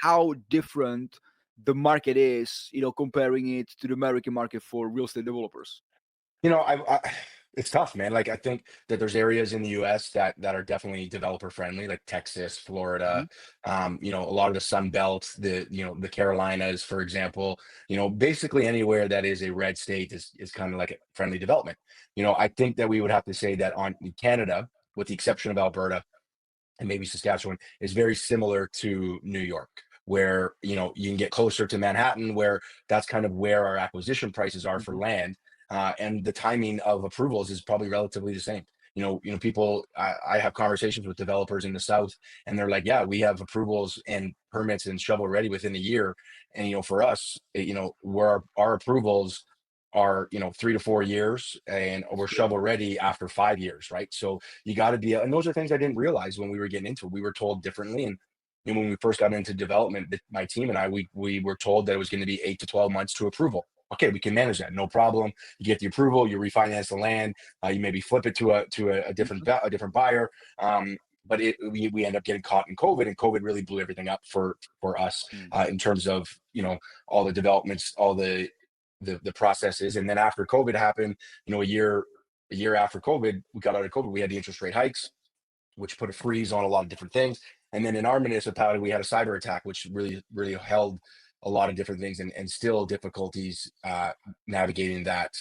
how different the market is, comparing it to the American market for real estate developers? It's tough, man. Like I think that there's areas in the U.S. that are definitely developer friendly, like Texas, Florida, Mhm. a lot of the Sunbelt, the Carolinas, for example. Basically anywhere that is a red state is kind of like a friendly development. I think that we would have to say that on in Canada, with the exception of Alberta and maybe Saskatchewan, is very similar to New York, where you can get closer to Manhattan, where that's kind of where our acquisition prices are for Mhm. land, and the timing of approvals is probably relatively the same. People. I have conversations with developers in the South, and they're like, "Yeah, we have approvals and permits and shovel ready within a year." And for us, where our approvals are 3 to 4 years, and we're shovel ready after 5 years, right? So you got to be, and those are things I didn't realize when we were getting into it. We were told differently. And when we first got into development, my team and I, we were told that it was going to be 8 to 12 months to approval. Okay, we can manage that, no problem. You get the approval, you refinance the land, you maybe flip it to a different Mhm. a different buyer. But we end up getting caught in COVID, and COVID really blew everything up for us, Mm. in terms of all the developments, all the processes. And then after COVID happened, a year after COVID, we got out of COVID, we had the interest rate hikes, which put a freeze on a lot of different things. And then in our municipality, we had a cyber attack, which really, really held a lot of different things, and still difficulties navigating that.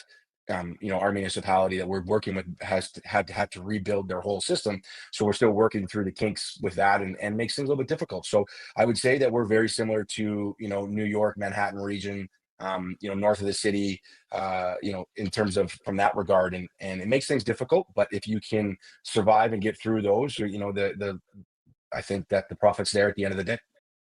Our municipality that we're working with had to rebuild their whole system. So we're still working through the kinks with that, and makes things a little bit difficult. So I would say that we're very similar to, New York, Manhattan region, north of the city, in terms of from that regard. And it makes things difficult, but if you can survive and get through those, I think that the profit's there at the end of the day.